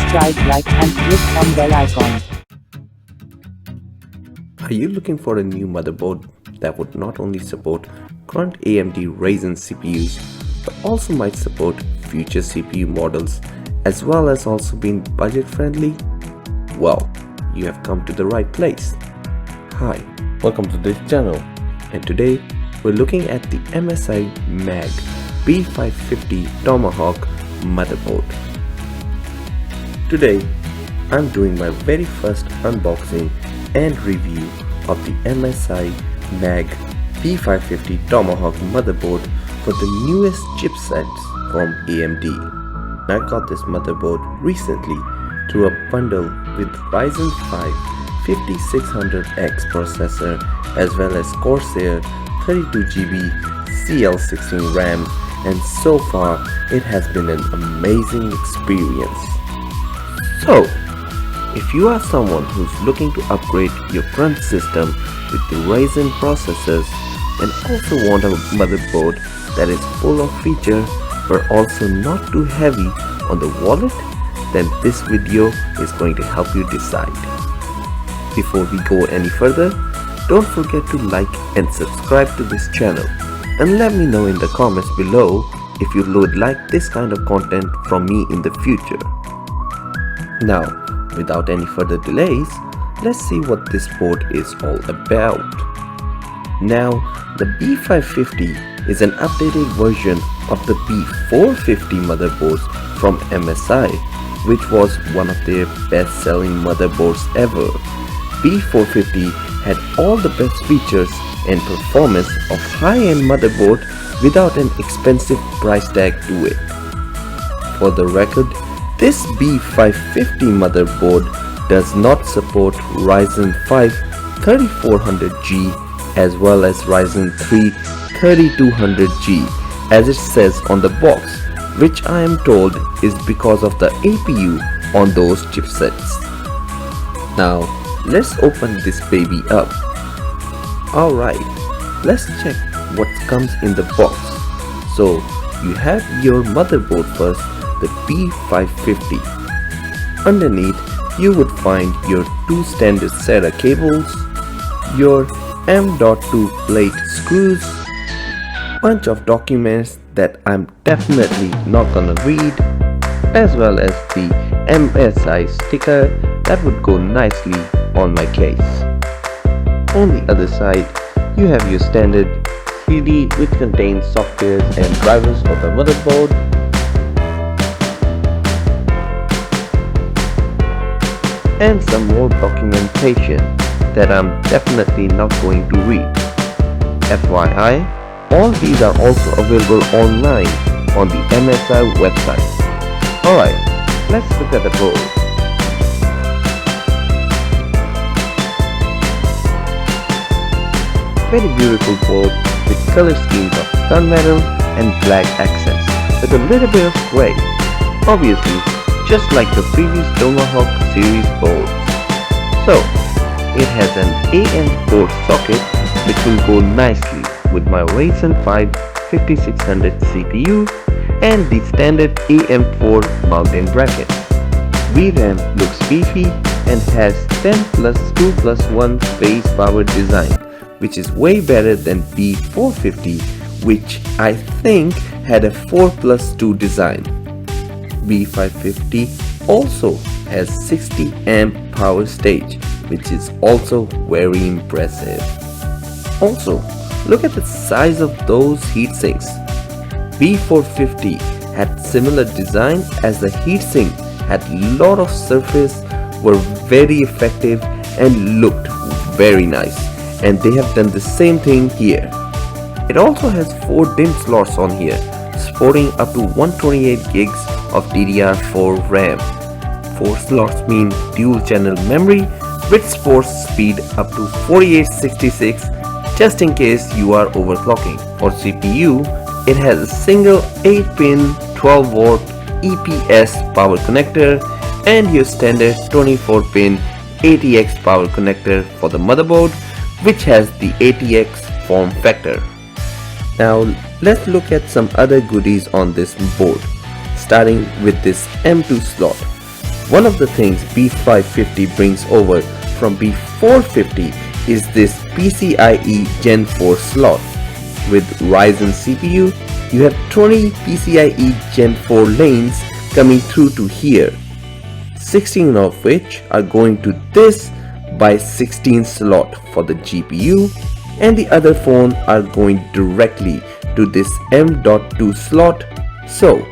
subscribe, like and click on bell icon. Are you looking for a new motherboard that would not only support current AMD Ryzen CPUs but also might support future CPU models as well as also being budget friendly? Well, you have come to the right place. Hi, welcome to this channel, and today we're looking at the MSI MAG B550 Tomahawk motherboard. Today I'm doing my very first unboxing and review of the MSI MAG B550 Tomahawk motherboard for the newest chipsets from AMD. I got this motherboard recently through a bundle with Ryzen 5 5600X processor as well as Corsair 32GB CL16 RAM, and so far it has been an amazing experience. So, if you are someone who's looking to upgrade your current system with the Ryzen processors and also want a motherboard that is full of features but also not too heavy on the wallet, then this video is going to help you decide. Before we go any further, don't forget to like and subscribe to this channel, and let me know in the comments below if you would like this kind of content from me in the future. Now, without any further delays, let's see what this board is all about. Now, the B550 is an updated version of the B450 motherboards from MSI, which was one of their best-selling motherboards ever. B450 had all the best features and performance of high-end motherboard without an expensive price tag to it. For the record, this B550 motherboard does not support Ryzen 5 3400G as well as Ryzen 3 3200G as it says on the box, which I am told is because of the APU on those chipsets. Now, let's open this baby up. Alright, let's check what comes in the box. So, you have your motherboard first, the B550. Underneath, you would find your two standard SATA cables, your M.2 plate screws, bunch of documents that I'm definitely not gonna read, as well as the MSI sticker that would go nicely on my case. On the other side, you have your standard CD which contains softwares and drivers for the motherboard, and some more documentation that I'm definitely not going to read. FYI, all these are also available online on the MSI website. Alright, let's look at the board. Very beautiful board with color schemes of gunmetal and black accents with a little bit of gray, obviously just like the previous Tomahawk series boards. So, it has an AM4 socket which will go nicely with my Ryzen 5 5600 CPU and the standard AM4 mounting bracket. VRAM looks beefy and has 10+2+1 phase power design, which is way better than B450, which I think had a 4+2 design. B550 also has 60 amp power stage, which is also very impressive. Also, look at the size of those heatsinks. B450 had similar design as the heatsink, had lot of surface, were very effective and looked very nice, and they have done the same thing here. It also has 4 DIMM slots on here, supporting up to 128 gigs of DDR4 RAM. 4 slots mean dual channel memory which supports speed up to 4866 just in case you are overclocking. For CPU, it has a single 8-pin 12V EPS power connector and your standard 24-pin ATX power connector for the motherboard, which has the ATX form factor. Now let's look at some other goodies on this board, starting with this M2 slot. One of the things B550 brings over from B450 is this PCIe Gen 4 slot. With Ryzen CPU, you have 20 PCIe Gen 4 lanes coming through to here, 16 of which are going to this by 16 slot for the GPU, and the other 4 are going directly to this M.2 slot. So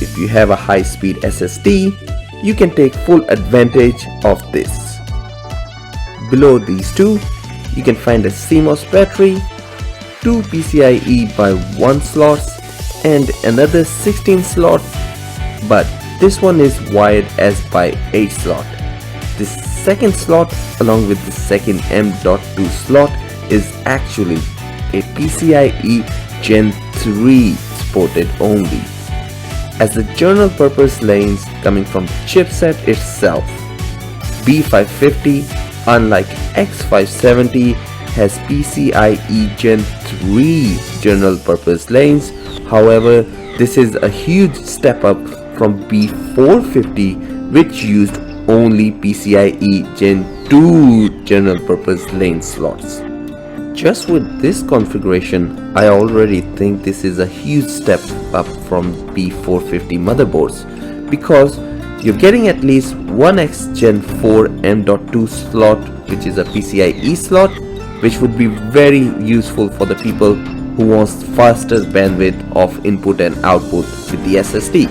if you have a high-speed SSD, you can take full advantage of this. Below these two, you can find a CMOS battery, 2 PCIe by 1 slots and another 16 slot, but this one is wired as by 8 slot. This second slot along with the second M.2 slot is actually a PCIe Gen 3 supported only, as the general purpose lanes coming from the chipset itself. B550, unlike X570, has PCIe Gen 3 general purpose lanes. However, this is a huge step up from B450, which used only PCIe Gen 2 general purpose lane slots. Just with this configuration, I already think this is a huge step up from B450 motherboards, because you're getting at least 1x Gen 4 M.2 slot, which is a PCIe slot, which would be very useful for the people who wants faster bandwidth of input and output with the SSD.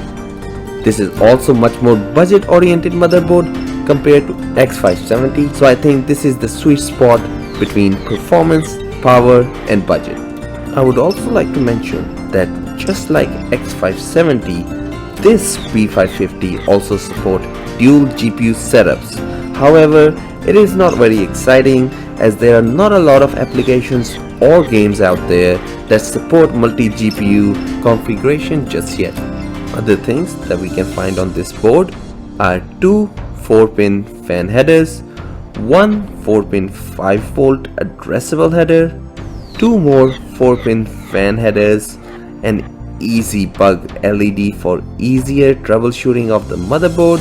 This is also much more budget oriented motherboard compared to X570, so I think this is the sweet spot between performance, power and budget. I would also like to mention that just like X570, this B550 also support dual GPU setups. However, it is not very exciting, as there are not a lot of applications or games out there that support multi-GPU configuration just yet. Other things that we can find on this board are 2 4-pin fan headers, 1 4-pin 5V addressable header, 2 more 4-pin fan headers, an easy bug LED for easier troubleshooting of the motherboard,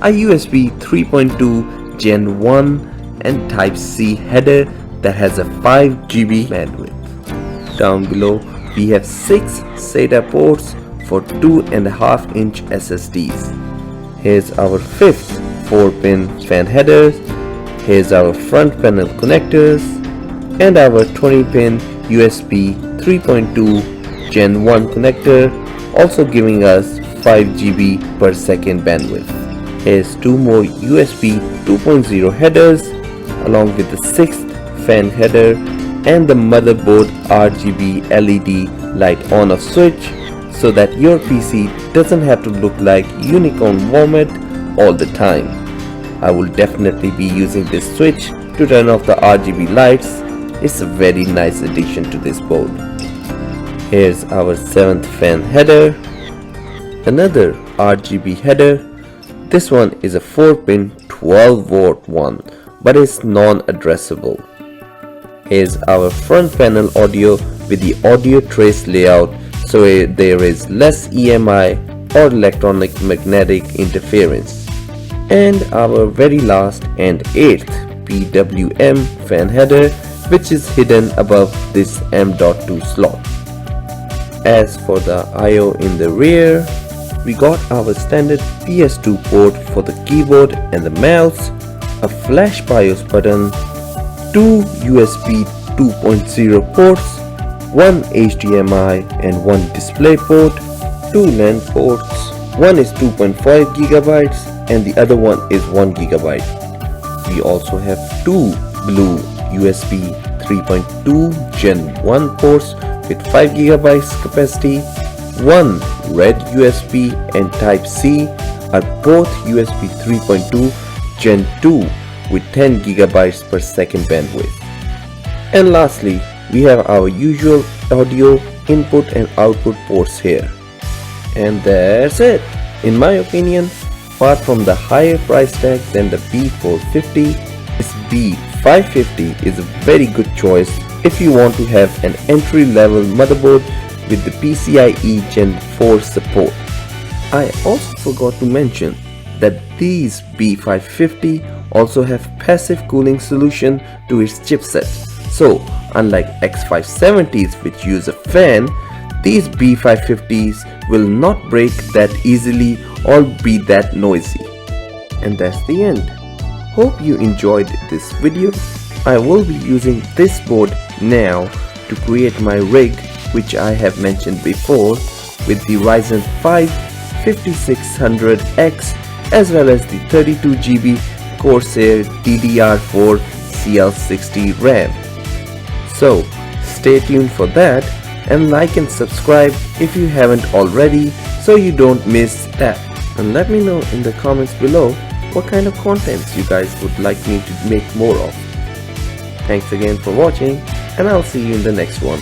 a USB 3.2 Gen 1 and Type-C header that has a 5 GB bandwidth. Down below we have 6 SATA ports for 2.5-inch SSDs. Here's our 5th 4-pin fan header, here's our front panel connectors, and our 20-pin USB 3.2 Gen 1 connector, also giving us 5 GB per second bandwidth. Here's 2 more USB 2.0 headers along with the 6th fan header and the motherboard RGB LED light on off switch, so that your PC doesn't have to look like unicorn vomit all the time. I will definitely be using this switch to turn off the RGB lights. It's a very nice addition to this board. Here's our 7th fan header, another RGB header. This one is a 4-pin 12V one, but it's non-addressable. Here's our front panel audio with the audio trace layout, so there is less EMI or electronic magnetic interference. And our very last and 8th PWM fan header, which is hidden above this M.2 slot. As for the I/O in the rear, we got our standard PS2 port for the keyboard and the mouse, a flash BIOS button, 2 USB 2.0 ports, 1 HDMI and 1 display port, 2 LAN ports. One is 2.5 GB and the other one is 1 GB. We also have 2 blue USB 3.2 Gen 1 ports with 5 GB capacity. 1 red USB and Type-C are both USB 3.2 Gen 2 with 10 GB per second bandwidth. And lastly, we have our usual audio input and output ports here. And that's it. In my opinion, apart from the higher price tag than the B450, this B550 is a very good choice if you want to have an entry-level motherboard with the PCIe Gen 4 support. I also forgot to mention that These B550 also have passive cooling solution to its chipset. So unlike X570s which use a fan, these B550s will not break that easily or be that noisy. And that's the end. Hope you enjoyed this video. I will be using this board now to create my rig, which I have mentioned before, with the Ryzen 5 5600X as well as the 32GB Corsair DDR4 CL60 RAM. So stay tuned for that, and like and subscribe if you haven't already so you don't miss that. And let me know in the comments below what kind of contents you guys would like me to make more of. Thanks again for watching, and I'll see you in the next one.